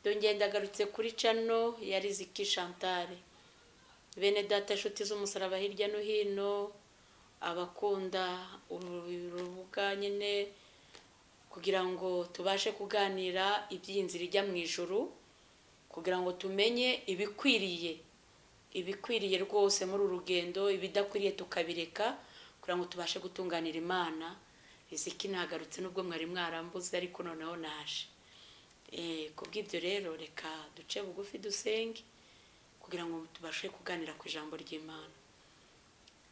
Dongeye ndagarutse kuri channel ya Riziki Chantal. Bene data nshuti z'umusaraba hirya no hino, abakunda urubuga nyine kugira ngo tubashe kuganira iby'inzira ijya mu ijuru, kugira ngo tumenye ibikwiriye rwose muri urugendo, ibidakwiriye tukabireka kugira ngo tubashe gutunganira Imana. Riziki nagarutse nubwo mwari mwarambuze ariko noneho naje. Kubw'ibyo rero reka duce bugufi dusenge kugira ngo tubashe kuganira ku ijambo ry'Imana.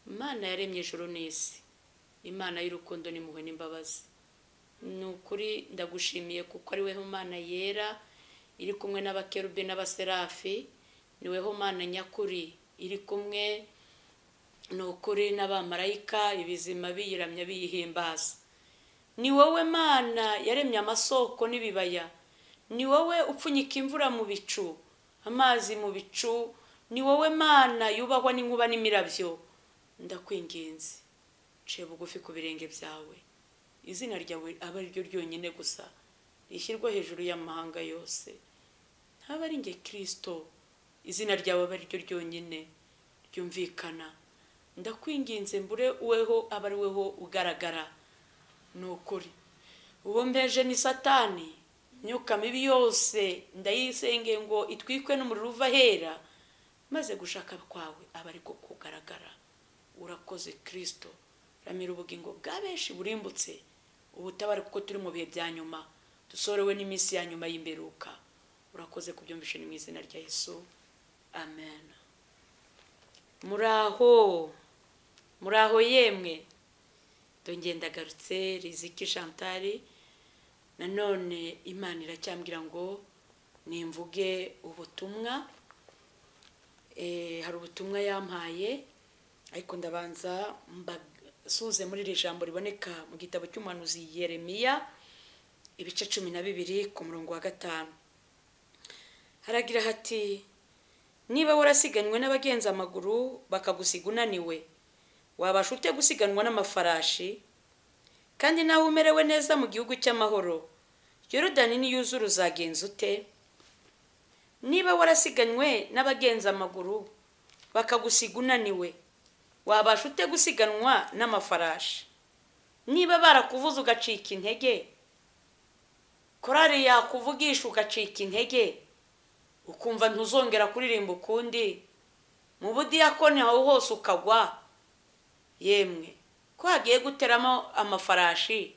Imana yaremye ijuru n'isi, Imana y'urukundo n'impuhwe n'imbabazi. Nukuri ndagushimiye kuko ari weho Mana yera iri kumwe n'abakerubi n'abaserafi, ni weho Mana nyakuri iri kumwe nukuri n'abamarayika ibizima biyiramya biyihimbaza. Ni wowe Mana yaremye amasoko n'ibibaya, ni wowe upfunyika imvura mu bicu, amazi mu bicu, ni wowe Mana yubahwa n'inkuba n'imirabyo. Ndakwinginze ce bugufi ku birenge byawe, izina ryawe aba ari ryo ryonyine gusa rishyirwa hejuru y'amahanga yose. Ntaba ari nge Kristo, izina ryawe aba ari ryo ryonyine ryumvikana. Ndakwinginze mbure uweho aba ari weho ugaragara. Nukuri uwo mbeje ni Satani, myuka mibi yose ndayisenge ngo itwikwe n'umuriro uva hera, maze gushaka kwawe aba ari ko kugaragara. Urakoze Kristo, ramira ubugingo bwa benshi burimbutse, ubutabare kuko turi mu bihe bya nyuma, dusorewe n'iminsi ya nyuma y'imberuka. Urakoze kubyumvisha mu izina rya Yesu, amen. Muraho yemwe, dongeye ndagarutse Riziki Chantal. Nanone Imana iracyambwira ngo nimvuge ubutumwa. Hari ubutumwa yampaye, ariko ndabanza mbasuze muri iri jambo riboneka mu gitabo cy'umuhanuzi Yeremiya ibice 12 ku murongo wa 5. Haragira hati, niba warasiganwe n'abagenza amaguru bakagusiga unaniwe, wabasha ute gusiganwa n'amafarashi? Kandi nawe umerewe neza mu gihugu cy'amahoro, Yorodani niyuzura uzagenza ute? Niba warasiganwe n'abagenza amaguru bakagusiga unaniwe, wabasha ute gusiganwa n'amafarashi? Niba barakuvuza ugacika intege, korari yakuvugisha ugacika intege, ukumva ntuzongera kuririmba ukundi, mu budiyakoni aho hose ukagwa, yemwe ko hagiye guteramo amafarashi,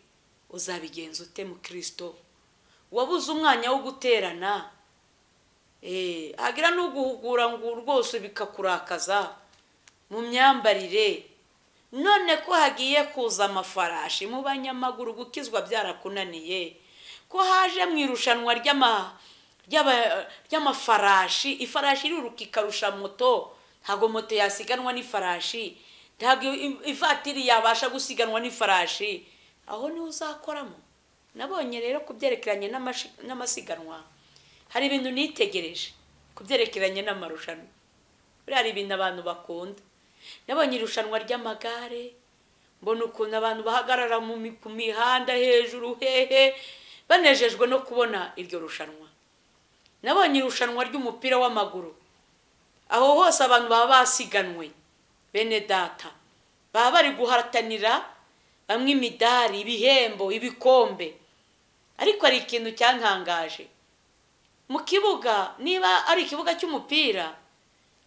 uzabigenza ute mu Kristo? Wabuze umwanya wo guterana, hagira n'uguhugura ngo rwose bikakurakaza mu myambarire. None ko hagiye kuza amafarashi mu banyamaguru, gukizwa byarakunaniye, ko haje mu irushanwa ry'amafarashi, ifarashi iruruka ikarusha moto, ntago moto yasiganwa n'ifarashi, ntago ivatiri yabasha gusiganwa n'ifarashi. Aho ni uzakoramo. Nabonye rero kubyerekeranye n'amasiganwa, hari ibintu nitegereje kubyerekeranye n'amarushanwa. Hari ibintu abantu bakunda. Nabonye irushanwa ry'amagare, mbona ukuntu abantu bahagarara mu mihanda hejuru hehe banejejwe no kubona iryo rushanwa. Nabonye irushanwa ry'umupira w'amaguru, aho hose abantu baba basiganwe. Bene data baba bari guhatanira bamwe imidari, ibihembo, ibikombe. Ariko ari ikintu cyantangaje mu kibuga, niba ari ikibuga cy'umupira,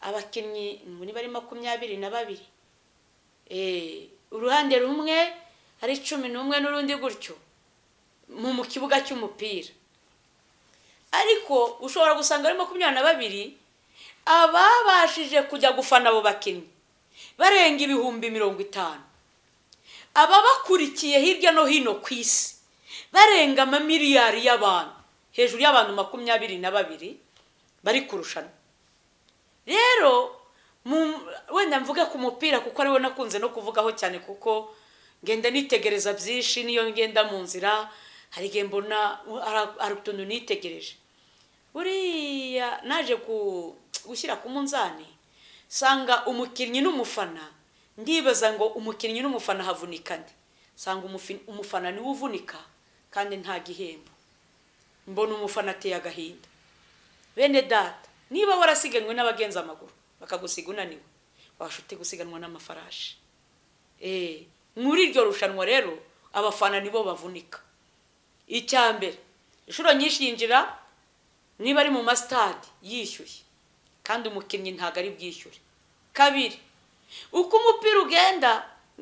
abakinnyi muri bari 22, uruhande rumwe ari 11 n'urundi gutyo mu kibuga cy'umupira. Ariko ushobora gusanga ari 22 ababashije kujya gufana abo bakinnyi barenga 50,000. Aba bakurikiye hirya no hino ku isi barenga amamiliyari y'abantu, hejuru y'abantu 22 bari kurushana. Rero wenda mvuga ku mupira kuko ariwe nakunze no kuvugaho cyane, kuko ngenda nitegereza byinshi. Niyo ngenda mu nzira hari igihe mbona ari utuntu nitegereje. Buriya naje gushyira ku munzani, sanga umukinnyi n'umufana, ndibaza ngo umukinnyi n'umufana havunikane. Sanga umufana niwe uvunika kandi nta gihembo. Mbona umufana ateye agahinda. bene data niba warasiganwe n'abagenza amaguru bakagusiga unaniwe washute gusiganwa n'amafarashi. Muri iryo rushanwa rero abafana nibo bavunika. Icyambere inshuro nyinshi yinjira niba ari mu mastade yishyuye kandi umukinnyi ntago ari bwishyure. Kabiri uko umupira ugenda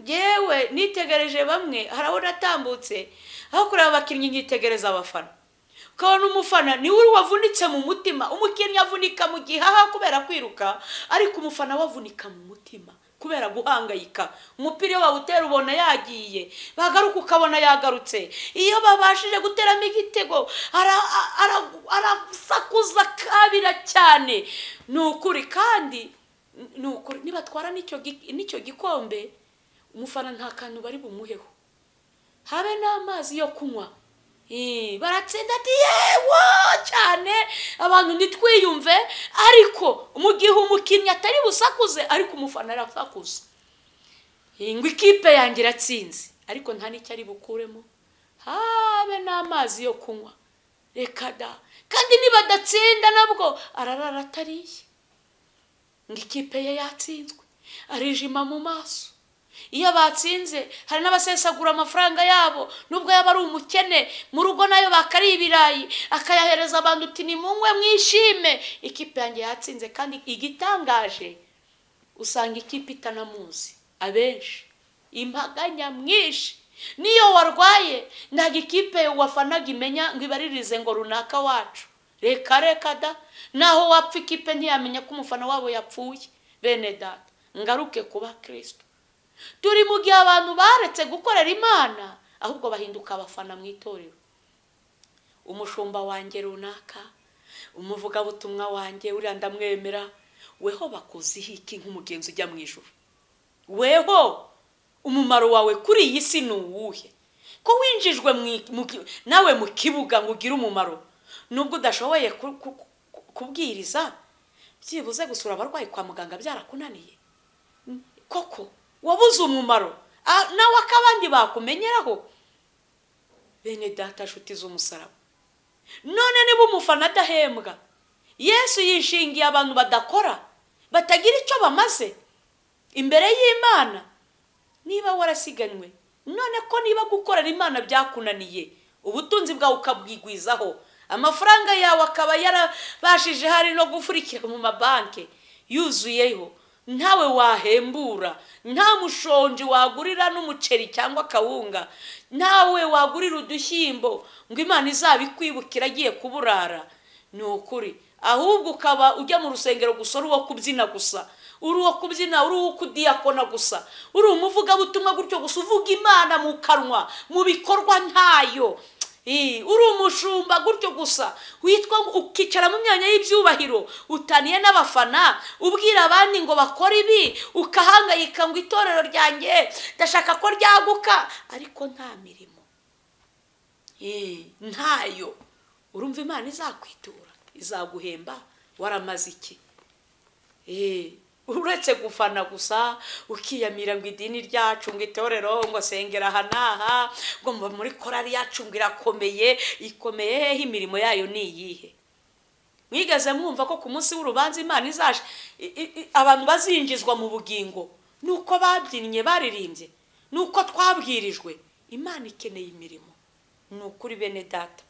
yewe nitegereje bamwe harabona atambutse aho kureba abakinnyi nkitegereza abafana. Ukabona umufana ni uri wavunitse mu mutima, umukinnyi avunika mu gihaha kubera kwiruka ariko umufana wavunika mu mutima kubera guhangayika. Umupira wawe utera ubona yagiye, bagaruka ukabona yagarutse. Iyo babashije guteramo igitego arasakuza kabira cyane. Nukuri kandi nukuri nibatwara nicyo gikombe umufana nta kantu bari bumuheho, habe n'amazi yo kunywa. Baratsinda ati yewe cyane abantu nitwiyumve, ariko mu gihe umukinnyi atari busakuze ariko umufana arasakuza. Ngo ikipe yanjye iratsinze ariko nta n'icyo ari bukuremo, habe n'amazi yo kunywa. Reka da, kandi nibadatsinda nabwo ararara atariye. Ngo ikipe ye yatsinzwe arijima mu maso. Iyo batsinze hari n'abasesagura amafaranga yabo nubwo yaba ari umukene, mu rugo nayo bakari ibirayi akayahereza abantu uti ni munywe mwishime. Ikipe yanjye yatsinze kandi igitangaje usanga ikipe itanamuzi abenshi, imbaga nyamwinshi. Niyo warwaye ntago ikipe wafanaga imenya ngo ibaririze ngo runaka wacu. Reka da, naho wapfa ikipe ntiyamenya ko umufana wabo yapfuye. Bene data ngaruke kuba Kristo. Turi mu gihe abantu baretse gukorera Imana ahubwo bahinduka abafana mu itorero. Umushumba wanjye runaka, umuvugabutumwa wanjye uriya ndamwemera, weho bakuziho iki nk'umugenzi ujya mu ijuru? Weho umumaro wawe kuri iyi si ni uwuhe? Ko winjijwe nawe mu kibuga ngo ugire umumaro, nubwo udashoboye kubwiriza byibuze gusura abarwayi kwa muganga byarakunaniye. Koko wabuze umumaro nawe akabandi bakumenyeraho. Bene data nshuti z'umusaraba, none niba umufana adahembwa, Yesu yishingiye abantu badakora batagira icyo bamaze imbere y'Imana. Niba warasiganwe, none ko niba gukorera Imana byakunaniye, ubutunzi bwawe ukabwigwizaho, amafaranga yawe akaba yarabashije hari no gufurikira mu mabanke yuzuyeho, ntawe wahembura, nta mushonji wagurira n'umuceri cyangwa kawunga, ntawe wagurira udushyimbo ngo Imana izabikwibukira agiye kuburara. Ni ukuri ahubwo ukaba ujya mu rusengero gusa uri uwo kubyina gusa, uri uwo kubyina, uri uwo kudiyakona gusa, uri umuvugabutumwa gutyo gusa, uvuga Imana mu kanwa, mu bikorwa ntayo. Uri umushumba gutyo gusa, witwa ukicara mu myanya y'ibyubahiro, utaniye n'abafana, ubwira abandi ngo bakora ibi, ukahangayika ngo itorero ryanjye ndashaka ko ryaguka, ariko nta mirimo ntayo. Urumva Imana izakwitura, izaguhemba waramaze iki? Uretse gufana gusa ukiyamira ngo idini ryacu ngo itorero ngo sengera hanaha ngo muri korari yacu ngo irakomeye. Ikomeye hehe? Imirimo yayo ni iyihe? Mwigeze mwumva ko ku munsi w'urubanza Imana izaje abantu bazinjizwa mu bugingo? Nuko babyinnye baririmbye, nuko twabwirijwe. Imana ikeneye imirimo. Nukuri bene data,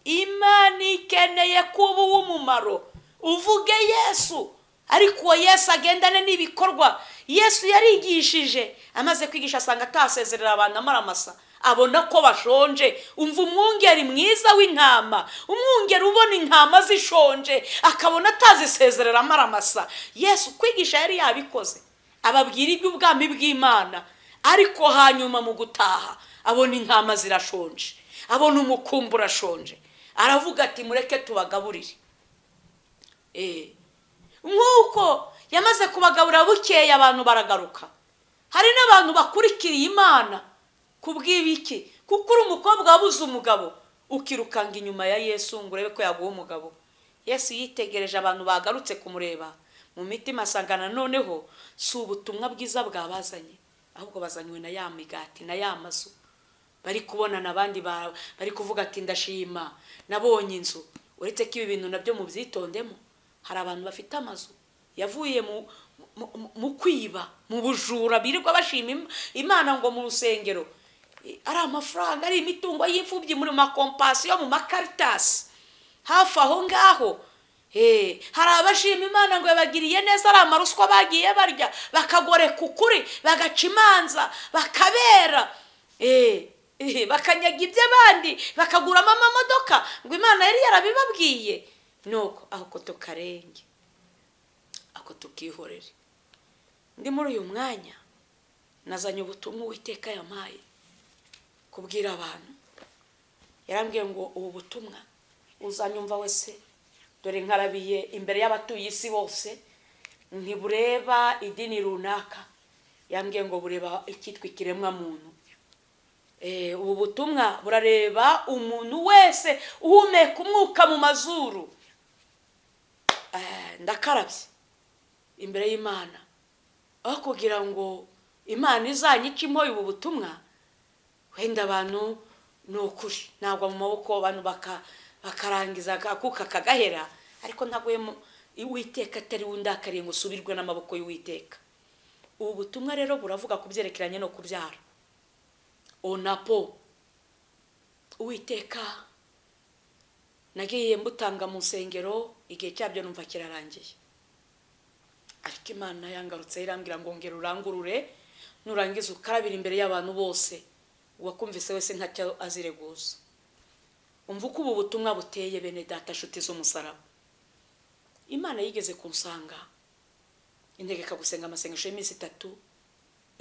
Imana ikeneye kuba uw'umumaro. Uvuge Yesu, ariko uwo Yesu agendane n'ibikorwa. Yesu yarigishije, amaze kwigisha asanga atasezerera abantu amaramasa, abona ko bashonje. Umva umwungeri mwiza w'intama, umwungeri ubona intama zishonje akabona atazisezerera amaramasa. Yesu kwigisha yari yabikoze, ababwira iby'ubwami bw'Imana, ariko hanyuma mu gutaha abona intama zirashonje, abona umukumbi urashonje, aravuga ati mureke tubagaburire. Nk'uko yamaze kubagaburira bukeye abantu baragaruka. Hari n'abantu bakurikiriye Imana kubw'ibiki? Kuko uri umukobwa wabuze umugabo ukirukanga inyuma ya Yesu ngo urebe ko yaguha umugabo. Yesu yitegereje abantu bagarutse kumureba, mu mitima asangana noneho si ubutumwa bwiza bwabazanye, ahubwo bazanywe na ya migati na ya mazu. Bari kubona n'abandi bari kuvuga ati ndashima nabonye inzu. uretse ko ibi bintu nabyo mubyitondemo. Hari abantu bafite amazu yavuye mu kwiba, mu bujura, birirwa bashima Imana ngo mu rusengero ari amafaranga, ari imitungo y'imfubyi muri makompasiyo, mu makaritasi hafi aho ngaho. Hari abashima Imana ngo yabagiriye neza, ari amaruswa bagiye barya, bakagoreka ukuri, bagaca imanza, bakabera, bakanyaga iby'abandi, bakaguramo amamodoka ngo Imana yari yarabibabwiye. Nuko aho ko tukarenge, ako tukihorere. Ndi muri uyu mwanya nazanye ubutumwa Uwiteka yampaye kubwira abantu. Yarambwiye ngo ubu butumwa uzanyumva wese, dore nkarabiye imbere y'abatuye isi bose, ntibureba idini runaka. Yambwiye ngo bureba icyitwa ikiremwa muntu. Ubu butumwa burareba umuntu wese uhumeka umwuka mu mazuru. Ndakarabye imbere y'Imana, aho kugira ngo Imana izanyice impoye ubu butumwa, wenda abantu ni ukuri ntabwo mu maboko abantu bakarangiza akuka kagahera, ariko ntaguye Uwiteka atari wundakariye ngo usubirwe n'amaboko y'Uwiteka. Ubu butumwa rero buravuga ku byerekeranye no kubyara. Onapo Uwiteka nagiye mbutanga mu nsengero, igihe cyabyo numva kirarangiye, ariko Imana yangarutse irambwira ngo ngera urangurure, nurangiza ukarabira imbere y'abantu bose, uwakumvise wese ntacyo azireguza. Umva uko ubu butumwa buteye, bene data nshuti z'umusaraba. Imana yigeze kunsanga integeka gusenga amasengesho y'iminsi 3,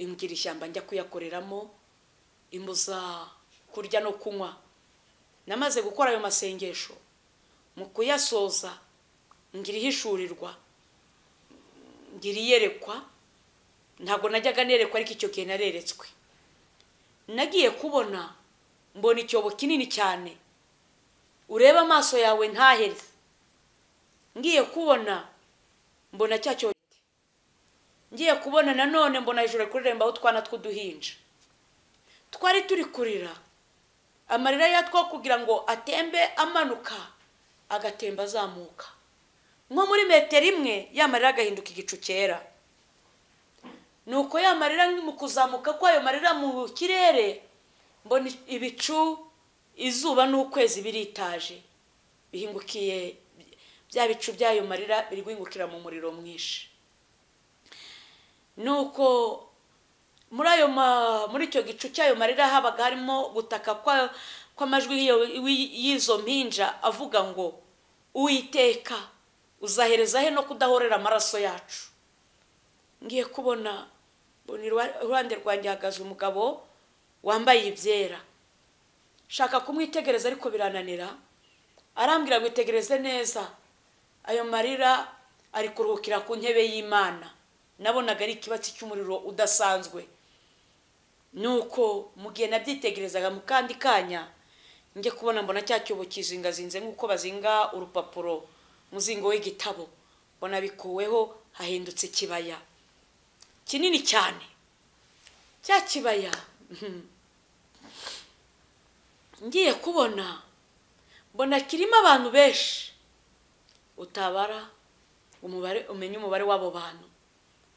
imbwira ishyamba njya kuyakoreramo, imbuza kurya no kunywa. Namaze gukora ayo masengesho, mu kuyasoza ngira ihishurirwa, ngira iyerekwa. Ntabwo najyaga nerekwa, ariko icyo gihe nareretswe. Nagiye kubona mbona icyobo kinini cyane, ureba amaso yawe ntahere. Ngiye kubona mbona cya cyobo. Ngiye kubona nanone mbona hejuru kurembaho utwana tw'uduhinja. Twari turi kurira, amarira yatwo kugira ngo atembe amanuka, agatemba azamuka. Nko muri metero imwe yamarira agahinduka igicu cyera. Nuko yamarira mu kuzamuka kwayo marira mu kirere, mbona ibicu, izuba n'ukwezi biritaje, bihingukiye bya bicu byayo marira biri guhingukira mu muriro mwinshi. Nuko muri icyo gicu cyayo marira habaga harimo gutaka kw'amajwi y'izo mpinja avuga ngo Uwiteka uzahereza he no kudahorera amaraso yacu. Ngiye kubona iruhande rwanjye hagaze umugabo wambaye ibyera. Shaka kumwitegereza ariko birananira. Arambwira ngo itegereze neza, ayo marira ari kuruhukira ku ntebe y'Imana. Nabonaga ari ikibatsi cy'umuriro udasanzwe. Nuko mu gihe nabyitegerezaga mu kandi kanya, njye kubona mbona cya cyobo kizingazinze nk'uko bazinga urupapuro muzingo w'igitabo. Mbona bikuweho, hahindutse ikibaya kinini cyane. Cya kibaya ngiye kubona mbona kirimo abantu benshi, utabara umenye umubare w'abo bantu.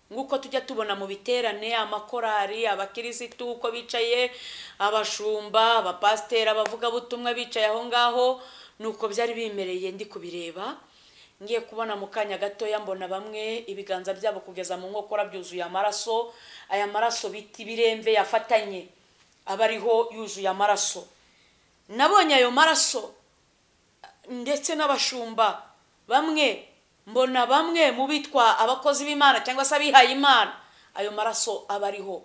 Nguko tujya tubona mu biterane, amakorari, abakirisitu uko bicaye, abashumba, abapasiteri, abavuga butumwa bicaye aho ngaho. Nuko byari bimereye ndi kubireba. Ngiye kubona mu kanya gatoya mbona bamwe ibiganza byabo kugeza mu nkokora byuzuye amaraso. Aya maraso biti biremve yafatanye, abariho yuzuye amaraso. Nabonye ayo maraso ndetse n'abashumba bamwe, mbona bamwe mu bitwa abakozi b'Imana cyangwa se abihaye Imana, ayo maraso abariho.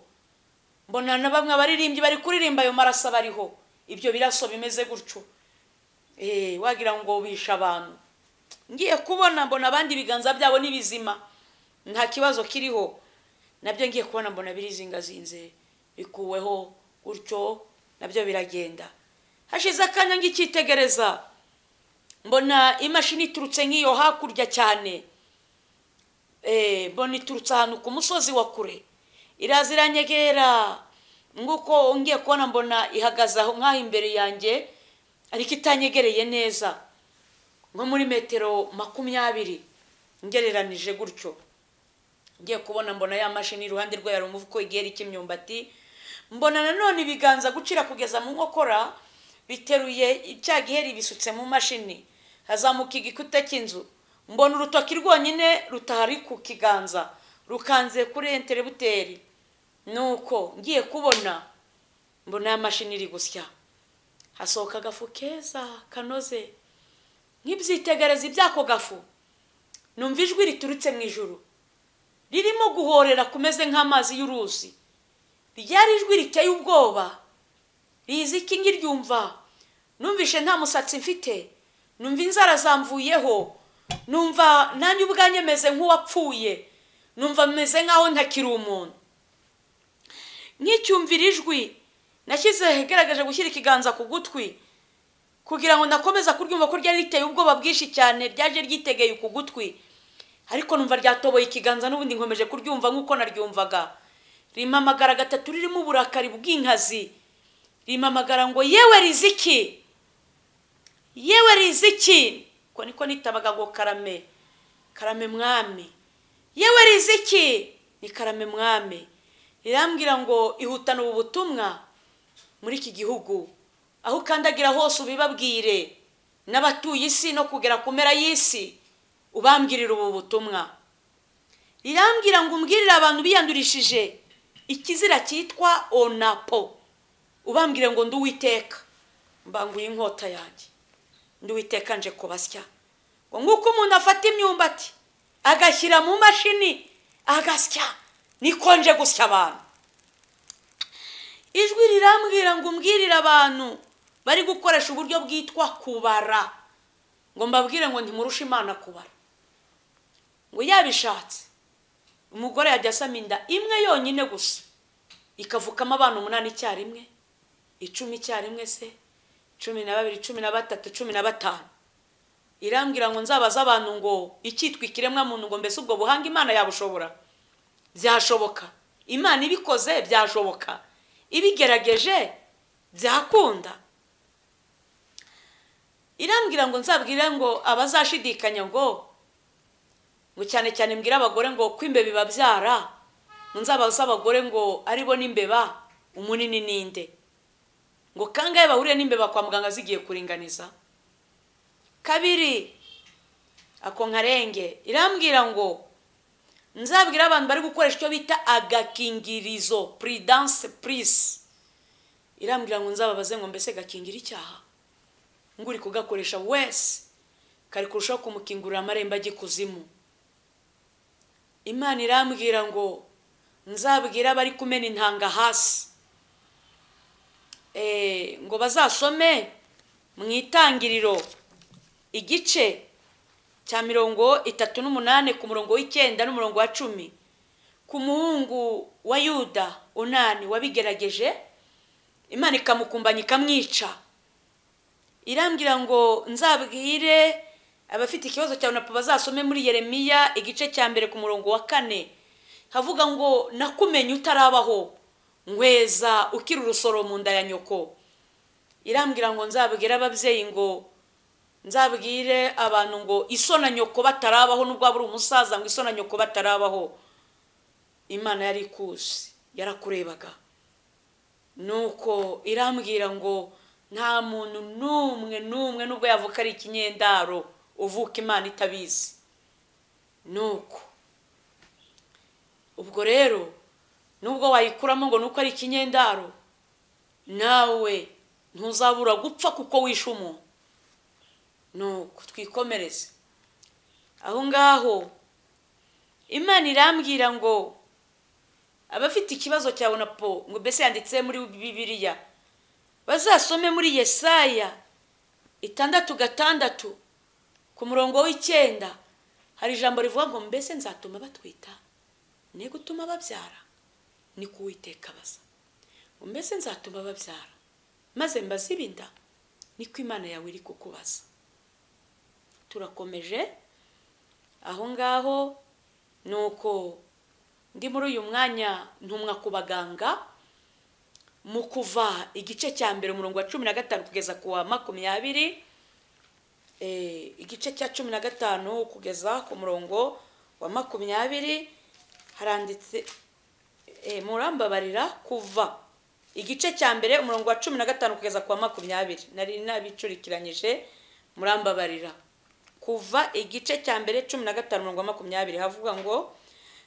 Mbona na bamwe abaririmbyi bari kuririmba, ayo maraso abariho. Ibyo biraso bimeze gutyo, wagira ngo bisha abantu. Ngiye kubona mbona abandi ibiganza byabo n'ibizima, nta kibazo kiriho. Nabyo ngiye kubona mbona birizingazinze, bikuweho gutyo, nabyo biragenda. Hashize akanya ngikitegereza, mbona imashini iturutse nk'iyo hakurya cyane. Mbona iturutse ahantu ku musozi wa kure, iraza iranyegera. Nguko ngiye kubona mbona ihagaze aho nk'aho imbere yanjye, ariko itanyegereye neza. nko muri metero 20 ngereranije gutyo. Ngiye kubona mbona ya mashini iruhande rwe yari umufuko igeri cy'imyumbati, mbona nanone ibiganza gucira kugeza mu nkokora biteruye cya giheri bisutse mu mashini, hazamuka igikuta cy'inzu, mbona urutoki rwonyine rutahari ku kiganza rukanze kuri enterebuteri. Nuko ngiye kubona mbona ya mashini iri gusya, hasohoka agafu keza kanoze, nk'ibyitegereza ibyako gafu numva ijwi riturutse mu ijuru ririmo guhorera kumeze nk'amazi y'uruzi. Ryari ijwi riteye ubwoba, rizi iki ngiryumva numvishe nta musatsi mfite, numva inzara zamvuyeho, numva nanjye ubwanye meze nk'uwapfuye, numva meze nkaho ntakiri umuntu. Nkicyumvira ijwi nashyize hegeregeje gushyira ikiganza ku gutwi kugira ngo nakomeza kuryumva ko ryari riteye ubwoba bwinshi cyane, ryaje ryitegeye ku gutwi, ariko numva ryatoboye ikiganza n'ubundi nkomeje kuryumva nk'uko naryumvaga. Rimamagara gatatu ririmo uburakari bw'inkazi, rimamagara ngo yewe Riziki, yewe Riziki, ko niko nitabaga ngo Karame, Karame mwami, yewe Riziki, ni Karame mwami. Rirambwira ngo ihutana ubu butumwa muri iki gihugu, aho kandagira hose ubibabwire, n'abatuye isi no kugera ku mpera y'isi ubambwirira ubu butumwa. Rirambwira ngo umbwirire abantu biyandurishije ikizira cyitwa onapo, ubambwire ngo ndi Uwiteka mbanguye inkota yanjye, ndi Uwiteka nje kubasya. Ngo nk'uko umuntu afata imyumbati agashyira mu mashini agasya, niko nje gusya abantu. Ijwi rirambwira ngo umbwirire abantu bari gukoresha uburyo bwitwa kubara, ngo mbabwire ngo ntimurusha Imana kubara. Ngo yabishatse umugore yajya asama inda imwe yonyine gusa ikavukamo abana 8 icyarimwe, 10 icyarimwe se, 12, 13, 15. Irambwira ngo nzabaza abantu ngo icyitwa ikiremwa muntu, ngo mbese ubwo buhanga Imana yabushobora? Byashoboka. Imana ibikoze byashoboka, ibigerageje byakunda. Irambwira ngo nzabwire ngo abazashidikanya ngo cyane cyane mbwira abagore ngo kwimbe bibabyara, nzabaza abagore ngo aribo n'imbeba umunini ninde, ngo kangaye bahuriye n'imbeba kwa muganga zigiye kuringaniza. 2 ako nkarenge. Irambwira ngo nzabwira abantu bari gukoresha icyo bita agakingirizo, prudence prise. Irambwira ngo nzababaze ngo mbese gakingira icyaha, nguri kugakoresha wese kari kurushaho kumukingurira amarembo agikuzimu. Imana irambwira ngo nzabwira bari kumena intanga hasi, ngo bazasome mu Itangiriro igice cya 38 ku murongo w'9 n'umurongo wa 10, ku muhungu wa Yuda Onani wabigerageje Imana ikamukumbanya ikamwica. Irambwira ngo nzabwire abafite ikibazo cya onapo bazasome muri Yeremiya igice cya 1 ku murongo wa 4, havuga ngo nakumenye utarabaho, ngweza ukiri urusoro mu nda ya nyoko. Irambwira ngo nzabwire ababyeyi ngo nzabwire abantu ngo isona nyoko batarabaho, nubwo aburi umusaza ngo isona nyoko batarabaho, Imana yari ikuzi yarakurebaga. Nuko irambwira ngo nta muntu numwe nubwo yavuka ari ikinyendaro uvuka Imana itabizi. Nuko ubwo rero nubwo wayikuramo ngo nuko ari ikinyendaro, nawe ntuzabura gupfa kuko wishe umuntu. Nuko twikomereze aho ngaho. Imana irambwira ngo abafite ikibazo cya onapo, ngo mbese yanditse muri Bibiliya, bazasome muri Yesaya 6:6 ku murongo w'9. Hari ijambo rivuga ngo mbese nzatuma batwita ne gutuma babyara, ni ku Uwiteka baza. Ngo mbese nzatuma babyara maze mbazibinda, ni ko Imana yawe iri kukubaza. Turakomeje aho ngaho. Nuko ndi muri uyu mwanya ntumwa ku baganga mu Kuva igice cya 1 umurongo wa 15 kugeza ku wa 20. igice cya 15 kugeza ku murongo wa 20 haranditse murambabarira kuva igice cya mbere umurongo wa 15 kugeza ku wa 20 nari nabicurikiranyije murambabarira kuva igice cya mbere 15 umurongo wa 20 havuga ngo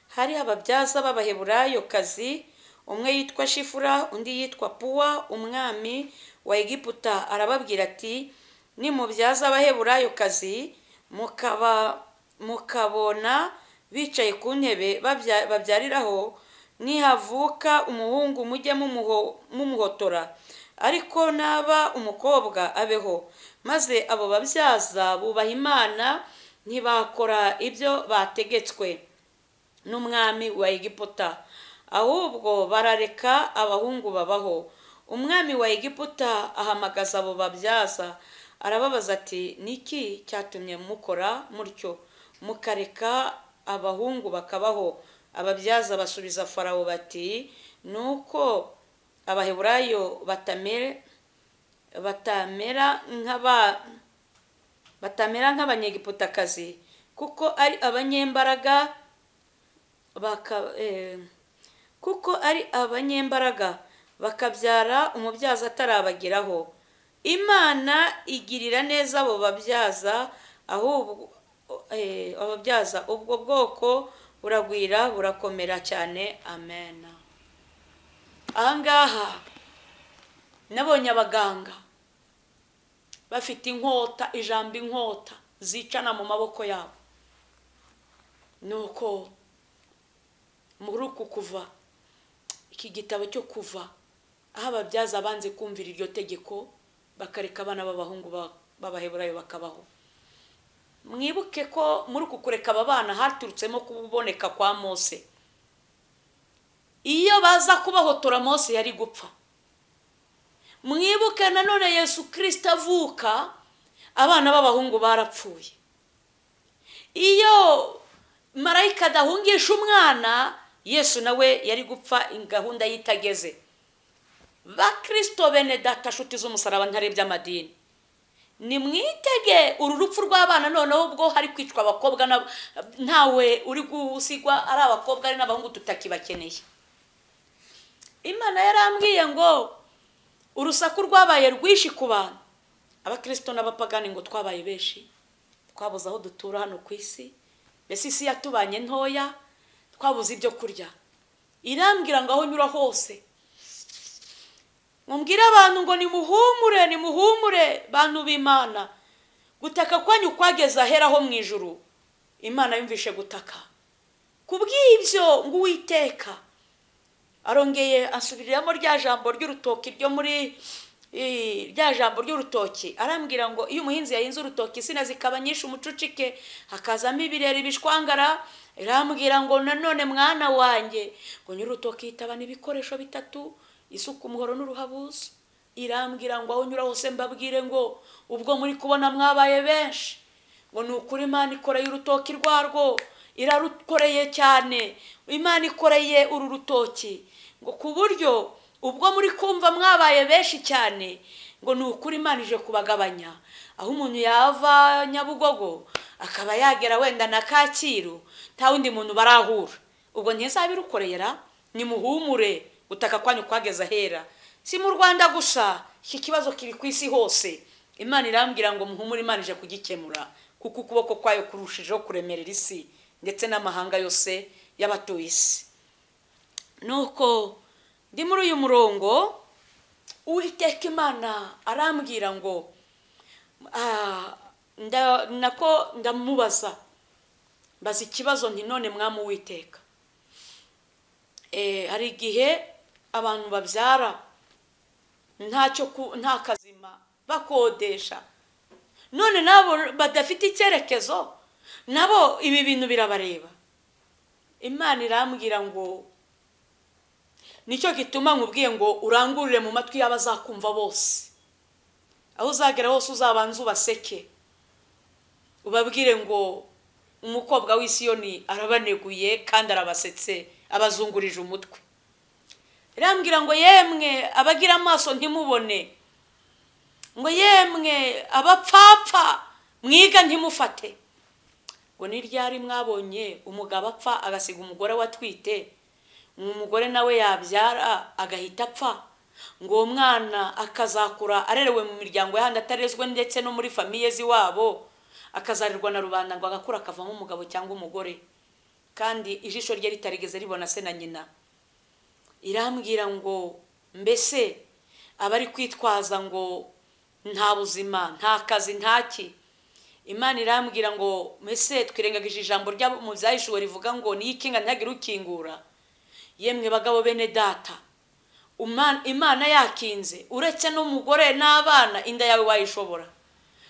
hari ababyaza b'Abaheburayo kazi umwe yitwa Shifura undi yitwa Puwa umwami wa Egiputa arababwira ati nimubyaza Abaheburayo kazi mukabona bicaye ku ntebe babyariraho nihavuka umuhungu mujye mumuhotora ariko naba umukobwa abeho maze abo babyaza bubaha Imana ntibakora ibyo bategetswe n'umwami wa Egiputa ahubwo barareka abahungu babaho umwami wa Egiputa ahamagaza abo babyaza arababaza ati niki cyatumye mukora mutyo mukareka abahungu bakabaho ababyaza basubiza Farawo bati nuko Abaheburayo batamera nk'abanyegiputakazi kuko ari abanyembaraga bakabyara umubyaza atarabageraho Imana igirira neza abo babyaza ahubwo ababyaza ubwo bwoko buragwira burakomera cyane amen. Ahangaha nabonye abaganga bafite inkota ijambo inkota zicana mu maboko yabo nuko muruku kuva iki gitabo cyo kuva aho ababyaza banze kumvira iryo tegeko bakareka abana b'abahungu b'Abaheburayo bakabaho mwibuke ko muri kukureka abana haturutsemo kuboneka kwa Mose iyo baza kubahotora Mose yari gupfa mwibuke nanone Yesu Kristo avuka abana b'abahungu barapfuye iyo marayika dahungisha umwana Yesu nawe yari gupfa ingahunda yitageze ba Kristo bene data shuti z'umusaraba ntarebye amadini ni mwitege ururupfu rw'abana noneho ubwo hari kwicwa abakobwa ntawe uri gusigwa ari abakobwa ari n'abahungu tutakibakeneye Imana yarambwiye ngo urusaku rwabaye rwishi ku bantu abakristo n'abapagani ngo twabaye benshi twabuze aho dutura hano ku isi mbese isi yatubanye ntoya twabuze ibyo kurya irambwira ngo aho nyura hose mumbwira abantu ngo nimuhumure bantu b'Imana gutaka kwanyu kwageza heraho mu ijuru Imana yumvishe gutaka kubw'ibyo ngo Uwiteka arongeye asubiriramo rya jambo ry'urutoki ryo muri rya jambo ry'urutoki arambwira ngo iyo umuhinzi yahinze urutoki sina zikabanyisha umucucike hakazamo ibirere bishwangara irambwira ngo nanone mwana wanjye ngo nyurutoki hitabana ibikoresho bitatu isuku umuhoro n'uruhabuzo irambwira ngo aho nyura hose mbabwire ngo ubwo muri kubona mwabaye benshi ngo nukuri Imana ikoreye urutoki rwarwo irarukoreye cyane Imana ikoreye uru rutoki ngo ku buryo ubwo muri kumva mwabaye benshi cyane ngo nukuri Imana ije kubagabanya aho umuntu yava Nyabugogo akaba yagera wenda na Kacyiru nta wundi muntu barahura ubwo ntizabirukorera nimuhumure gutaka kwanyu kwageza hera si mu Rwanda gusa iki kibazo kiri ku isi hose Imana irambwira ngo muhumure Imana ije kugikemura kuko ukuboko kwayo kurushijeho kuremerera isi ndetse n'amahanga yose y'abatuye isi nuko ndi muri uyu murongo Uwiteka Imana arambwira ngo ndamubaza mbaza ikibazo nti none mwami Uwiteka hari igihe abantu babyara nta kazima bakodesha none nabo badafite icyerekezo nabo ibi bintu birabareba Imana irambwira ngo nicyo gituma nkubwiye ngo urangurire mu matwi y'abazakumva bose aho uzagera hose uzabanza ubaseke ubabwire ngo umukobwa w'Isiyoni arabaneguye kandi arabasetse abazungurije umutwe irambwira ngo yemwe abagira amaso ntimubone ngo yemwe abapfapfa mwiga ntimufate. Ngo ni ryari mwabonye umugabo apfa agasiga umugore watwite, umugore nawe yabyara agahita apfa, ngo umwana akazakura arerewe mu miryango y'ahandi atarezwe ndetse no muri famiye ziwabo, akazarirwa na rubanda ngo agakura akavamo umugabo cyangwa umugore, kandi ijisho rye ritarigeze ribona se na nyina. Irambwira ngo mbese abari kwitwaza ngo nta buzima, nta kazi, ntaki. Imana irambwira ngo mbese twirengagije ijambo rya mu byahishuwe rivuga ngo niyikinga ntihagire ukingura. Yemwe bagabo bene data, Imana yakinze uretse n'umugore n'abana, inda yawe wayishobora?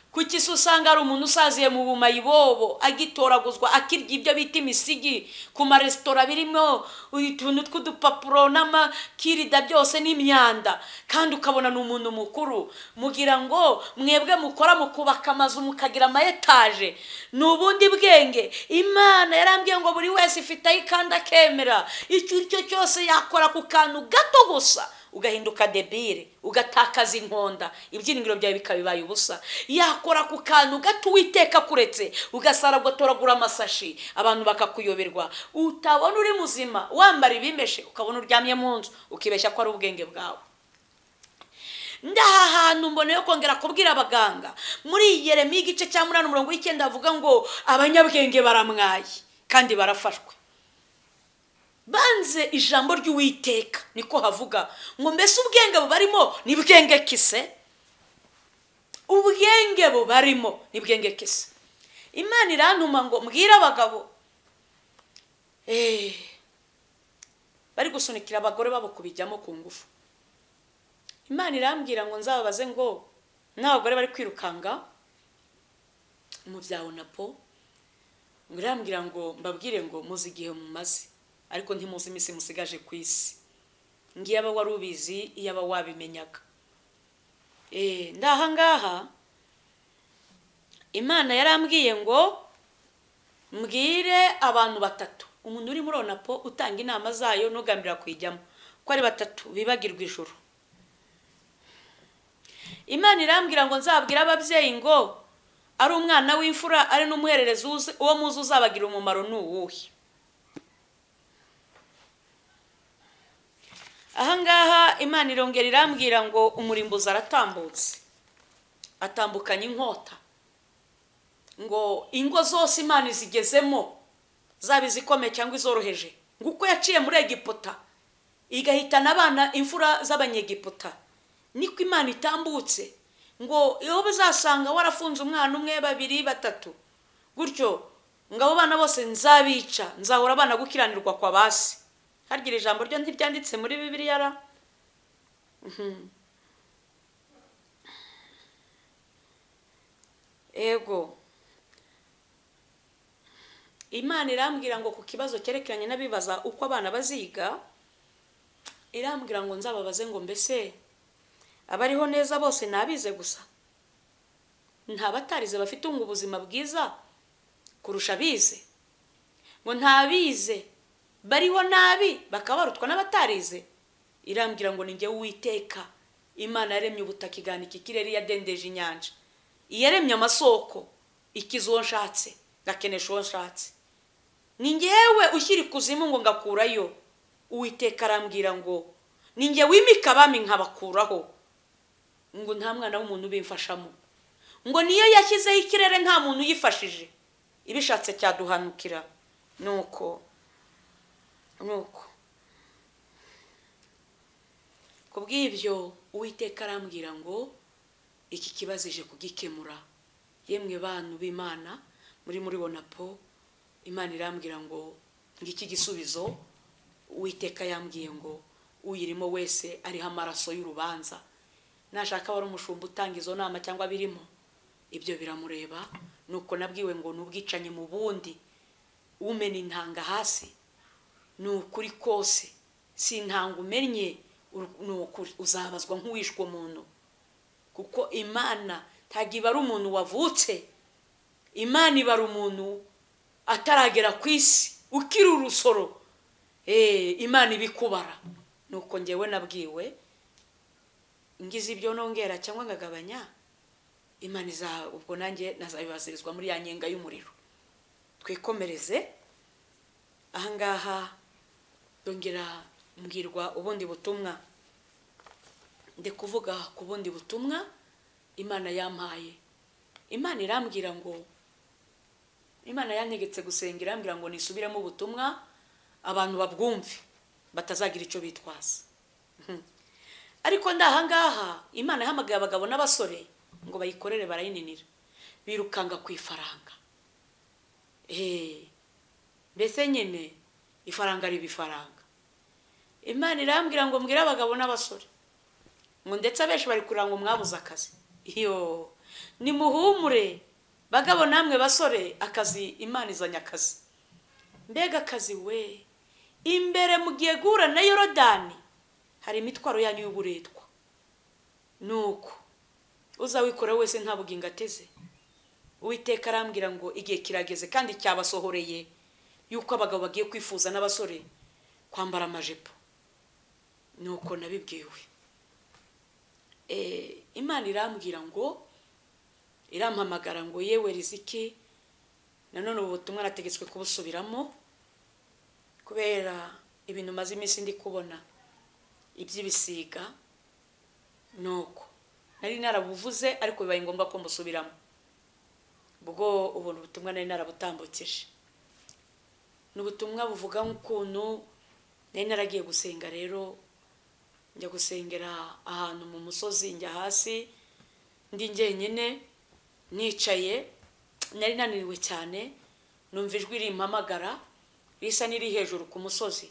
Kuki se usanga ari umuntu usaziye mu bumayibobo agitoraguzwa akirya ibyo bita imisigi ku maresitora birimo utuntu tw'udupapuro n'amakirida byose n'imyanda, kandi ukabona n'umuntu mukuru? Mugira ngo mwebwe mukora mukubaka amazu mukagira amayetaje, n'ubundi bwenge. Imana yarambwiye ngo buri wese ifite ayikanda akemera, icyo cyose yakora ku kantu gato gusa ugahinduka debire, ugatakaza inkonda, ibyiringiro byawe bikabibaye ubusa. Yakora ku kantu gato Uwiteka kuretse, ugasara gutoragura amasashi, abantu bakakuyoberwa, utabona uri muzima, wambara ibimeshe, ukabona uryamye mu nzu, ukibeshya ko ari ubwenge bwawe. Ndaha hantu mboneye kongera kubwira abaganga muri Yeremiya igice cya 8:9 avuga ngo abanyabwenge baramwaye kandi barafashwe. Banze ijambo ry'Uwiteka niko havuga ngo mbese ubwenge bubarimo ni bwenge kise? Ubwenge bubarimo ni bwenge kise? Imana irantuma ngo mbwira abagabo bari gusunikira abagore babo kubijyamo ku ngufu. Imana irambwira ngo nzababaze ngo n'abagore bari kwirukanga mu byawo na po, ngo irambwira ngo mbabwire ngo muzi igihe mumaze, ariko ntimuzi iminsi musigaje ku isi. Ngiye aba wari ubizi iyo aba wabimenyaga. Ndaha ngaha Imana yarambwiye ngo mbwire abantu batatu, umuntu uri muri Onapo utanga inama zayo nugambira kwijyamo, ko ari batatu bibagirwa ijuru. Imana irambwira ngo nzabwira ababyeyi ngo ari umwana w'imfura ari n'umuhererezi uwo muzi uzabagira umumaro n'uwuhe. Ahangaha Imana irongera irambwira ngo umurimbuzi aratambutse, atambukanye inkota, ngo ingo zose Imana izigezemo, zaba izikomeye cyangwa izoroheje, ngo uko yaciye muri Egiputa igahitana abana imfura z'abanyegiputa, niko Imana itambutse ngo iyo bazasanga warafunze umwana umwe, babiri, batatu gutyo, ngo abo bana bose nzabica, nzahora abana gukiranirwa kwa basi. Hargira ijambo ryo ntibyanditse muri Bibiliya ra? Ego Imana irambwira ngo ku kibazo cyerekeranye n'abibaza uko abana baziga, irambwira ngo nzababaze ngo mbese abariho neza bose nabize gusa, nta batarize bafite ubuzima bwiza kurusha bize? Ngo ntabize bariho nabi bakaba barutwa n'abatarize? Irambwira ngo ninjye Uwiteka Imana yaremye ubutaka, iganika ikirere, yadendeje inyanja, iyaremye amasoko, ikiza uwo nshatse gakenesha uwo nshatse. Ninjyewe ushyira ikuzimu ngo ngakurayo. Uwiteka arambwira ngo ninjye wimika abami nkabakuraho, ngo nta mwana w'umuntu ubimfashamo, ngo niyo yashyizeho ikirere nta muntu uyifashije, ibishatse cyaduhanukira. Nuko kubw'ibyo Uwiteka arambwira ngo iki kibazo ije kugikemura. Yemwe bantu b'Imana muri Onapo, Imana irambwira ngo ngiki gisubizo. Uwiteka yambwiye ngo uyirimo wese ariho amaraso y'urubanza, nashaka wari umushumba utanga izo nama cyangwa birimo, ibyo biramureba. Nuko nabwiwe ngo nubwicanye mu bundi umena intanga hasi, nukuri kose si intanga umenye, nukuri uzabazwa nk'uwishwe umuntu, kuko Imana tagiba ari umuntu wavutse. Imana ibara umuntu ataragera ku isi ukiri urusoro. Imana ibikubara. Nuko ngewe nabwiwe ngize ibyo nongera cyangwa ngagabanya, Imana ubwo nanjye nazabibazirizwa muri ya nyenga y'umuriro. Twikomereze ahangaha dongera mbwirwa ubundi butumwa. Ndi kuvuga ku bundi butumwa Imana yampaye. Imana irambwira ngo, Imana yantegetse gusenga, irambwira ngo nisubiremo ubutumwa abantu babwumve batazagira icyo bitwaza. Ariko ndahangaha Imana yahamagaye abagabo n'abasore ngo bayikorere, barayininira, birukanga ku ifaranga. Mbese nyine ifaranga riba ifaranga. Imana irambwira ngo mbwire abagabo n'abasore ngo ndetse abenshi bari kuranga mwabuze akazi. Iyo ni muhumure bagabo namwe basore, akazi Imana izanye akazi. Mbega akazi we, imbere mugiye guhura na Yorodani hari imitwaro yanyu y'uburetwa. Nuko uza wikora wese nta bugingo ateze. Uwiteka arambwira ngo igihe kirageze kandi cyabasohoreye yuko abagabo bagiye kwifuza n'abasore kwambara amajipo. Nuko nabibwiwe. Imana irambwira ngo, irampamagara ngo yewe Riziki, nanone ubutumwa nategetswe kubusubiramo kubera ibintu maze iminsi ndi kubona iby'ibisiga. Nuko nari narabuvuze ariko bibaye ngombwa ko mbusubiramo. Ubwo ubuntu butumwa nari narabutambukije. N'ubutumwa buvuga nk'ukuntu nari naragiye gusenga. Rero njya gusengera ahantu mu musozi, njya hasi ndi njyenyine nicaye, nari naniriwe cyane, numva ijwi rimpamagara risa niri hejuru ku musozi.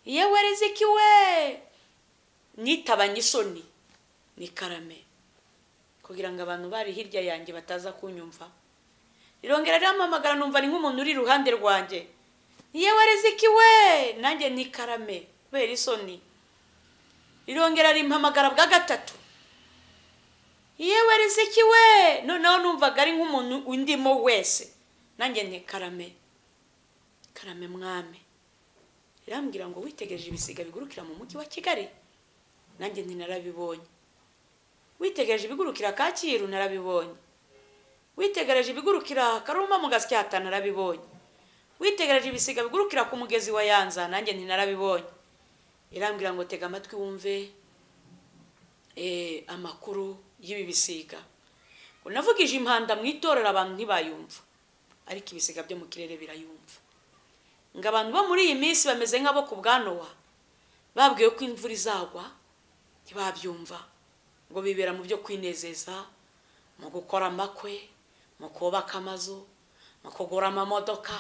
Yewe Riziki we, nitabanye isoni ni Karame kugira ngo abantu bari hirya yanjye bataza kunyumva. Irongera rimpamagara numva ni nk'umuntu uri iruhande rwanjye. Yewe Riziki we, nanjye ni Karame kubera isoni. Irongera rimpamagara bwa gatatu. Yewe Riziki we, noneho numvaga ari nk'umuntu undimo wese, nanjye ni Karame. Karame mwami. Irambwira ngo witegereje ibisiga bigurukira mu mujyi wa Kigali, nanjye nti narabibonye. Witegereje ibigurukira Kacyiru, narabibonye. Witegereje ibigurukira Karuma mu Gasyata, narabibonye. Witegereje ibisiga bigurukira ku mugezi wa Yanza, nanjye nti narabibonye. Irambwira ngo tega amatwi wumve amakuru y'ibi bisiga. Ngo navugije impanda mu itorero abantu ntibayumva, ariko ibisiga byo mu kirere birayumva. Ngo abantu bo muri iyi minsi bameze nk'abo ku bwa Nowa, babwiye ko imvura izagwa ntibabyumva, ngo bibera mu byo kwinezeza, mu gukora amakwe, mu kubaka amazu, mu kugura amamodoka,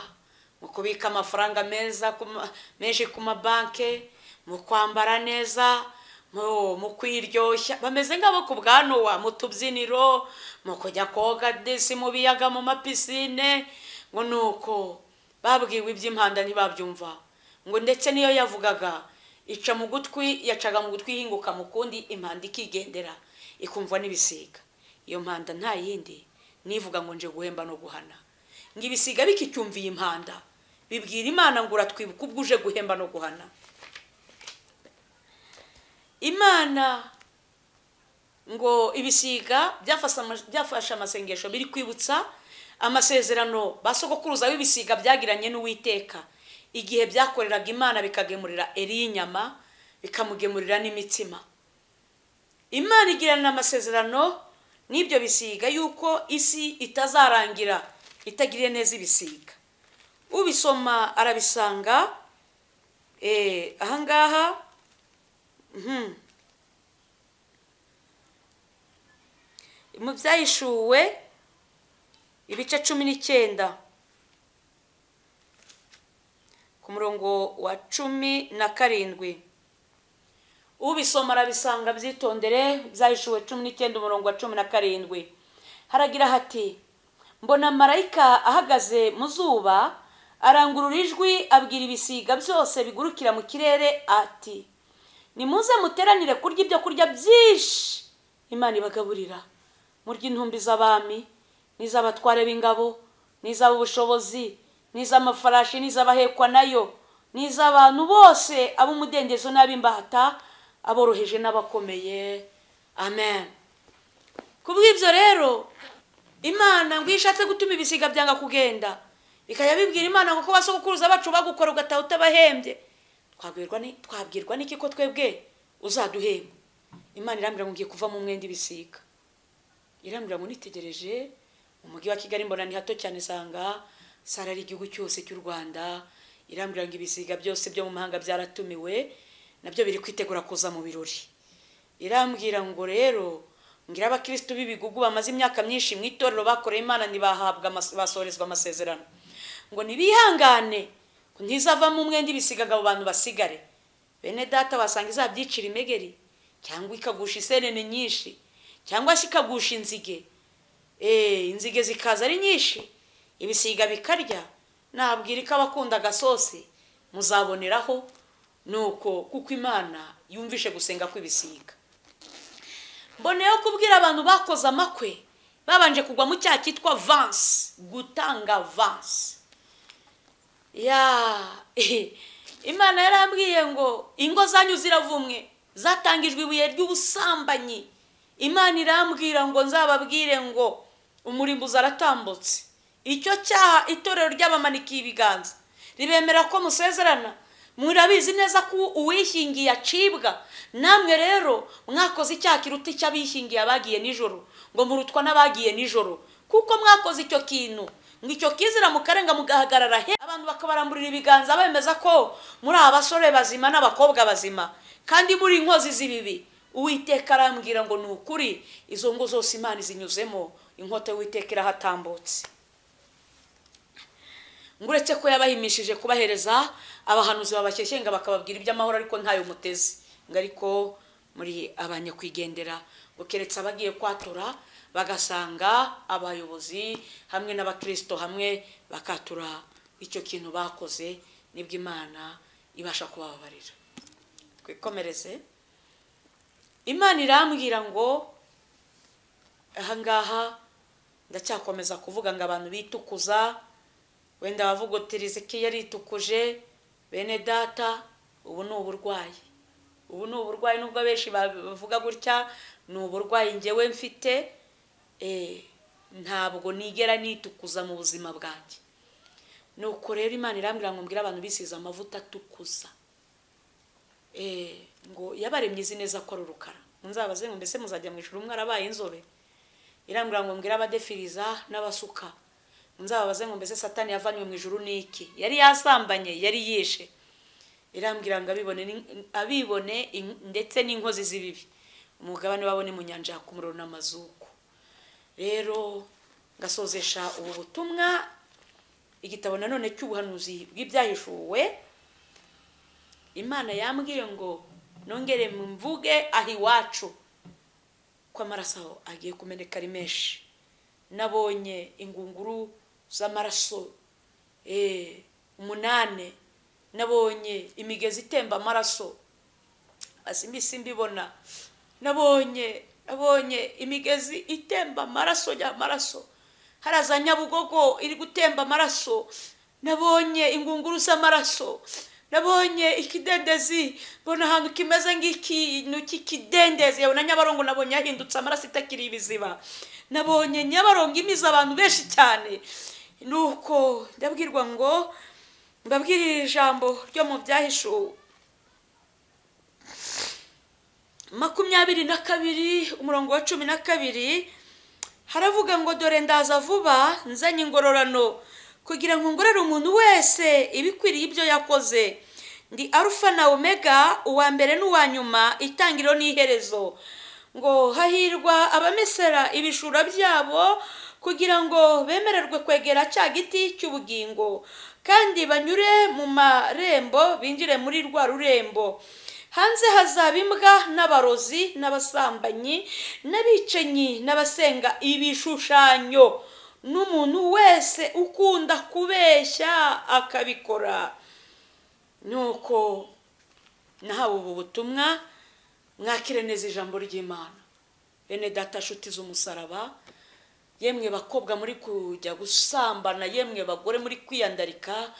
mu kubika amafaranga menshi ku mabanke, mu kwambara neza, mu kwiryoshya. Bameze nk'abo ku bwa Nowa, mu tubyiniro, mu kujya koga desi mu biyaga, mu mapisine. Ngo nuko babwiwe iby'impanda ntibabyumva. Ngo ndetse niyo yavugaga ica mu gutwi, yacaga mu gutwi hinguka mu kundi, impanda ikigendera ikumva n'ibisiga. Iyo mpanda nta yindi nivuga ngo nje guhemba no guhana. Ngo ibisiga bikicyumviye impanda bibwira Imana ngo uratwibuka ubwo uje guhemba no guhana. Imana ngo ibisiga byafashe amasengesho biri kwibutsa amasezerano basogokuruza w'ibisiga byagiranye n'Uwiteka igihe byakoreraga Imana bikagemurira Eli inyama, bikamugemurira n'imitsima. Imana igirana amasezerano n'ibyo bisiga yuko isi itazarangira itagiriye neza ibisiga. Ubisoma arabisanga ahangaha mu Byahishuwe ibice 19 ku murongo wa 17. Ubisoma arabisanga byitondere. Byahishuwe 19 umurongo wa 17 haragira hati, mbona marayika ahagaze mu zuba arangurura ijwi abwira ibisiga byose bigurukira mu kirere ati, nimuze muteranire kurya ibyo kurya byinshi Imana ibagaburira, murya intumbi z'abami n'iz'abatware b'ingabo n'iz'ab'ubushobozi n'iz'amafarashi n'iz'abahekwa nayo n'iz'abantu bose ab'umudendezo n'ab'imbata, aboroheje n'abakomeye. Amen. kubw'ibyo rero Imana ngo ishatse gutuma ibisiga byanga kugenda bikaya bibwira Imana ngo ko basokuruza bacu bagukora ugataha utabahembye, twabwirwa n'iki ko twebwe uzaduhemba? Imana irambwira ngo ngiye kuva mu mwenda ibisiga. Irambwira ngo nitegereje umujyi wa Kigali mbona ni hato cyane, sanga sara ari igihugu cyose cy'u Rwanda. Irambwira ngo ibisiga byose byo mu mahanga byaratumiwe, nabyo biri kwitegura kuza mu birori. Irambwira ngo rero ngira abakristo b'ibigugu bamaze imyaka myinshi mu itorero bakoreye Imana nibahabwa basorezwa amasezerano, ngo nibihangane ngo ntizava mu mwenda ibisigaga abo bantu basigare. Bene data wasanga izabyicira imegeri, cyangwa ikagusha isenene nyinshi, cyangwa se ikagusha inzige. Inzige zikaza ari nyinshi, ibisiga bikarya. Nabwira ko abakunda gasosi muzaboneraho, nuko kuko Imana yumvishe gusenga kw'ibisiga. Mboneyeho kubwira abantu bakoze amakwe babanje kugwa mu cyaha cyitwa vansi, gutanga vansi. Imana yarambwiye ngo ingo zanyu ziravumwe, zatangijwe ibuye ry'ubusambanyi. Imana irambwira ngo nzababwire ngo umurimbuzi aratambutse. Icyo cyaha itorero ry'abamanikiye ibiganza ribemera ko musezerana, murabizi neza ko uwishingiye acibwa. Namwe rero mwakoze icyaha kiruta icy'abishingiye abagiye nijoro, ngo murutwa n'abagiye nijoro, kuko mwakoze icyo kintu ngo icyo kizira mukarenga mugahagarara he, abantu bakabaramburira ibiganza bemeza ko muri abasore bazima n'abakobwa bazima, kandi muri inkozi z'ibibi. Uwiteka arambwira ngo nukuri izo ngo zose Imana izinyuzemo, inkota y'Uwiteka irahatambutse. Nguretse ko yabahimishije kubahereza abahanuzi babashyeshyenga bakababwira iby'amahoro, ariko ntayo mutezi ngo ariko muri abanyakwigendera, ngo keretse abagiye kwatura bagasanga abayobozi hamwe n'abakristo hamwe bakatura icyo kintu bakoze, nibwo Imana ibasha kubabarira. Twikomereze. Imana irambwira ngo ahangaha ndacyakomeza kuvuga ngo abantu bitukuza, wenda bavuga uti Riziki yaritukuje. Bene data, ubu ni uburwayi. Ubu ni uburwayi, nubwo benshi bavuga gutya, ni uburwayi njyewe mfite. Ntabwo nigera nitukuza mu buzima bwanjye. Nuko rero Imana irambwira ngo mbwira abantu bisize amavuta atukuza. Ngo yabaremye izi neza ko ari urukara. Nzabaze ngo mbese muzajya mu ijuru mwarabaye inzobe? Irambwira ngo mbwira abadefiriza n'abasuka. Nzababaze ngo mbese Satani yavanywe mu ijuru niki? Yari yasambanye, yari yishe. Irambwira ngo abibone ndetse n'inkozi z'ibibi, umugabane babone mu nyanja ku muriro n'amazuku. Rero ngasozesha ubu butumwa igitabo nanone cy'ubuhanuzi bw'ibyahishuwe. Imana yambwiye ngo nongere mvuge aho iwacu ko amaraso agiye kumeneka ari menshi. Nabonye ingunguru z'amaraso 8, nabonye imigezi itemba amaraso asimbisi mbibona. Nabonye imigezi itemba amaraso y'amaraso, haraza Nyabugogo iri gutemba amaraso. Nabonye ingunguru z'amaraso, nabonye ikidendezi, bona ahantu kimeze nk'ikintu cy'ikidendezi. Yabona Nyabarongo nabonye yahindutse amaraso itakiri ibiziba. Nabonye Nyabarongo imiza abantu benshi cyane. Nuko ndabwirwa ngo mbabwirire ijambo ryo mu byahishuwe 22 umurongo wa 12. Haravuga ngo dore ndaza vuba nzanye ingororano kugira ngo ngorere umuntu wese ibikwiriye ibyo yakoze. Ndi Alpha na Omega, uwa mbere n'uwa nyuma, itangiriro n'iherezo. Ngo hahirwa abamesera ibishura byabo kugira ngo bemererwe kwegera cya giti cy'ubugingo, kandi banyure mu marembo binjire muri rwa rurembo. Hanze hazaba imbwa n'abarozi n'abasambanyi n'abicenyi n'abasenga ibishushanyo n'umuntu wese ukunda kubeshya akabikora. Nuko nahawe ubu butumwa, mwakire neza ijambo ry'Imana. Bene data nshuti z'umusaraba, yemwe bakobwa muri kujya gusambana, yemwe bagore muri kwiyandarika,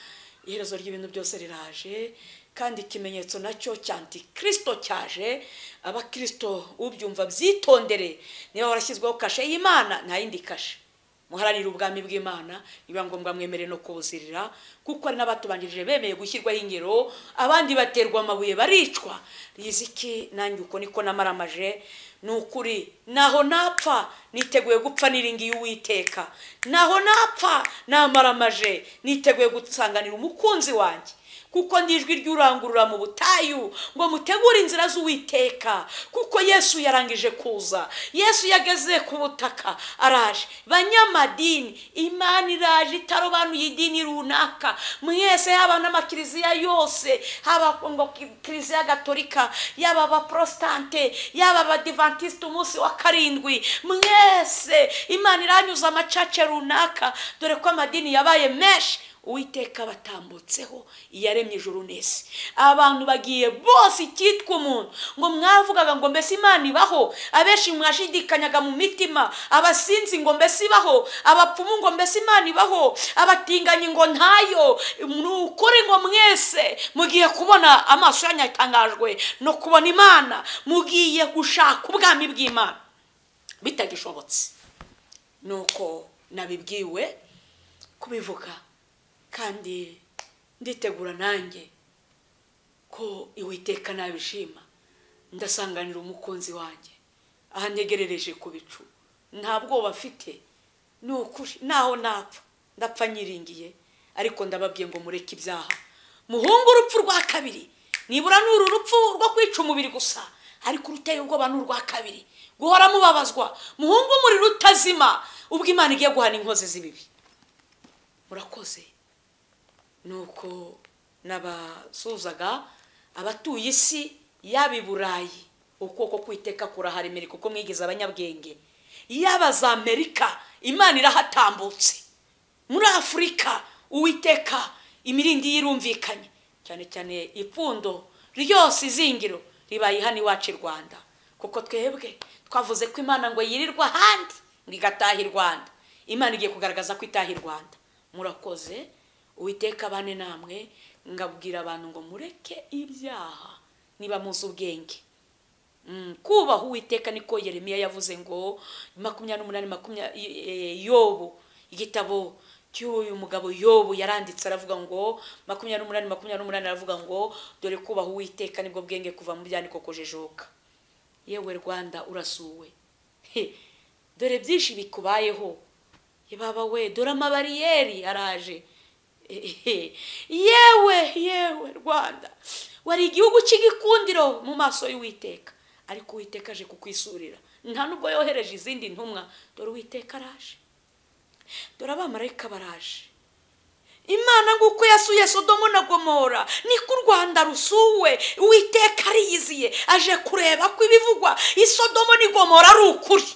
iherezo ry'ibintu byose riraje. kandi ikimenyetso nacyo cy'antikristo cyaje. Abakristo ubyumva byitondere, niba warashyizweho kashe y'Imana nta yindi kashe. Muharanira ubwami bw'Imana, niba ngombwa mwemere no kubuzirira, kuko ari n'abatubanjirije bemeye gushyirwaho ingero, abandi baterwa amabuye baricwa. Riziki nanjye uko niko namaramaje, nukuri naho napfa niteguye gupfa niringiye Uwiteka, naho napfa namaramaje niteguye gusanganira umukunzi wanjye, kuko ndijwi ry'urangurura mu butayu ngo mutegure inzira z'Uwiteka, kuko Yesu yarangije kuza. Yesu yageze ku butaka araje. Banyamadini, Imana iraje itarobanuye idini runaka. Mwese haba n'amakiriziya yose, haba ngo kiriziya gatolika, yaba abaprotestante, yaba abadivantiste umunsi wa karindwi, mwese Imana iranyuza amacace runaka, dore ko amadini yabaye menshi. Uwiteka batambutseho iyaremye ijuru n'isi. Abantu bagiye bose icyitwa umuntu, ngo mwavugaga ngo mbese Imana ibaho, abenshi mwashidikanyaga mu mitima, abasinzi ngo mbese ibaho, abapfumu ngo mbese Imana ibaho, abatinganyi ngo ntayo. Nukuri ngo mwese mugiye kubona, amaso yanyu atangajwe no kubona Imana, mugiye gushaka ubwami bw'Imana bitagishobotse. Nuko nabibwiwe kubivuga, kandi nditegura nanjye ko Uwiteka nabishima ndasanganira umukunzi wanjye aha ntegerereje ku bicu. Ntabwo bafite, nukuri naho napfa ndapfa nyiringiye, ariko ndababwiye ngo mureke ibyaha, muhunga urupfu rwa kabiri. Nibura n'uru rupfu rwo kwica umubiri gusa, ariko uruteye ubwoba n'urwa kabiri, guhora mubabazwa. Muhunga umuriro utazima, ubwo Imana igiye guhana inkozi z'ibibi. Murakoze. Nuko nabasuzaga abatuye isi yabi Burayi, ukoko kwiteka kuraharemere kuko mwigize abanyabwenge. Yaba za Amerika, Imana irahatambutse. Muri Afrika Uwiteka imirindi yirumvikanye, cyane cyane ipfundo ryose izingiro ribaye hano iwacu Rwanda, kuko twebwe twavuze ko Imana ngo yirirwa handi ngigataha i Rwanda. Imana igiye kugaragaza ko itaha i Rwanda. Murakoze. Uwiteka bane namwe, ngabwira abantu ngo mureke ibyaha niba muzi ubwenge. Kubaha Uwiteka niko Yeremiya yavuze ngo 28 Yobu, igitabo cy'uyu mugabo Yobu yaranditse aravuga ngo 28 aravuga ngo dore kubaha Uwiteka nibwo bwenge kuva mu byandiko kojejoka. Yewe Rwanda urasuwe, dore byinshi bikubayeho. Baba we, dore amabariyeri araje. Yewe Rwanda, wari igihugu cy'igikundiro mu maso y'Uwiteka, ariko Uwiteka aje kukwisurira. Nta nubwo yohereje izindi ntumwa, dore Uwiteka araje, dore abamarayika baraje. Imana nguko yasuye Sodomo na Gomora, niko u Rwanda rusuwe. Uwiteka ariyiziye, aje kureba ko ibivugwa i Sodomo ni Gomora ari ukuri.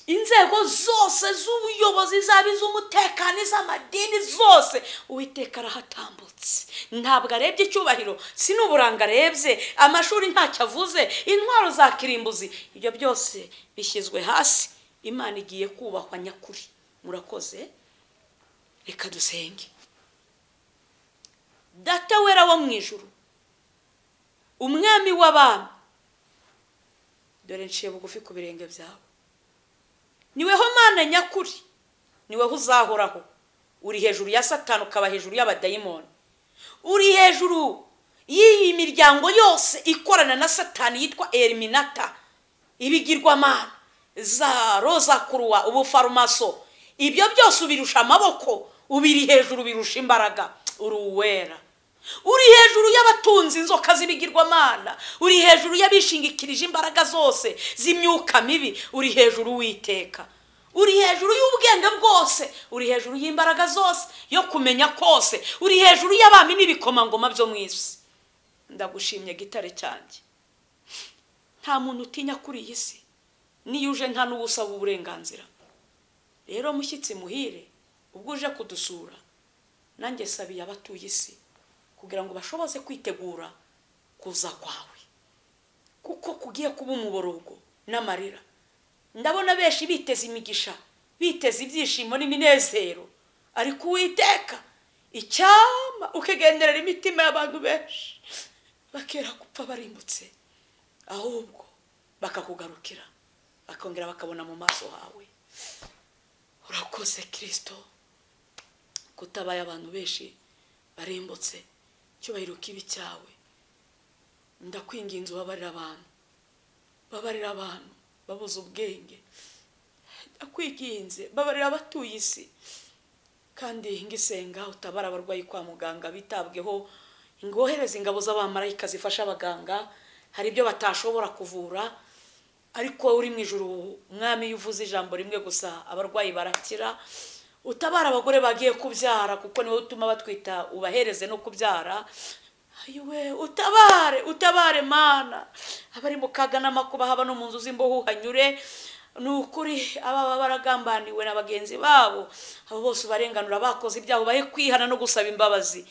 Inzego zose z'ubuyobozi, z'umutekano, z'amadini zose, Uwiteka arahatambutse. Ntabwo arebye icyubahiro, si n'uburanga arebye, amashuri ntacyo avuze, intwaro za kirimbuzi, ibyo byose bishyizwe hasi. Imana igiye kubahwa nyakuri. Murakoze. Reka dusenge. Data wera wo mu ijuru, umwami w'abami, dore nciye bugufi ku birenge byawe. Niweho Mana nyakuri, niweho uzahoraho. Uri hejuru ya Satani, ukaba hejuru y'abadayimoni. Uri hejuru y'iyi miryango yose ikorana na Satani yitwa Eliminata, ibigirwamana, za Roza Kuruwa, ubufarumaso. Ibyo byose ubirusha amaboko, ubiri hejuru birusha imbaraga. Uri uwera. Uri hejuru y'abatunzi inzoka z'ibigirwamana, uri hejuru y'abishingikirije imbaraga zose z'imyuka mibi. Uri hejuru Uwiteka, uri hejuru y'ubwenge bwose, uri hejuru y'imbaraga zose yo kumenya kose, uri hejuru y'abami n'ibikomangoma byo mu isi. Ndagushimye gitare cyanjye. Nta muntu utinya kuri iyi si, niyo uje nta n'ubusaba uburenganzira. Rero mushyitsi muhire, ubwo uje kudusura, nanjye sabiye abatuye isi kugira ngo bashoboze kwitegura kuza kwawe, kuko kugiye kuba umuborogo n'amarira. Ndabona benshi biteze imigisha, biteze ibyishimo n'iminezero, ariko Uwiteka icyama ukagenderera imitima y'abantu benshi bakera gupfa barimbutse, ahubwo bakakugarukira bakongera bakabona mu maso hawe. Urakoze Kristo kutabaye abantu benshi barimbutse, cyubahiro kibi cyawe. Ndakwinginze ubabarira abantu babuze ubwenge. Ndakwinginze babarira abatuye isi, kandi ngisenga utabara abarwayi kwa muganga bitabweho, ngohereza ingabo z'abamarayika zifasha abaganga. Hari ibyo batashobora kuvura, ariko uri mu ijuru mwami, yuvuze ijambo rimwe gusa abarwayi barakira. Utabara abagore bagiye kubyara, kuko niwe utuma batwita, ubahereze no kubyara. Ayiwe utabare Mana, abari mu kaga n'amakuba, haba no mu nzu z'imboho hanyure. Nukuri ababa baragambaniwe na bagenzi babo, abo bose barenganura bakoze ibyaho, bahe kwihana no gusaba imbabazi.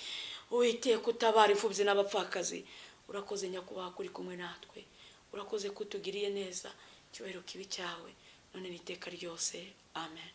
Uwiteka utabara imfubyi n'abapfakazi. Urakoze nyakubahwa kuri kumwe natwe, urakoze kutugiriye neza. Cyubahiro kibi cyawe none n'iteka ryose. Amen.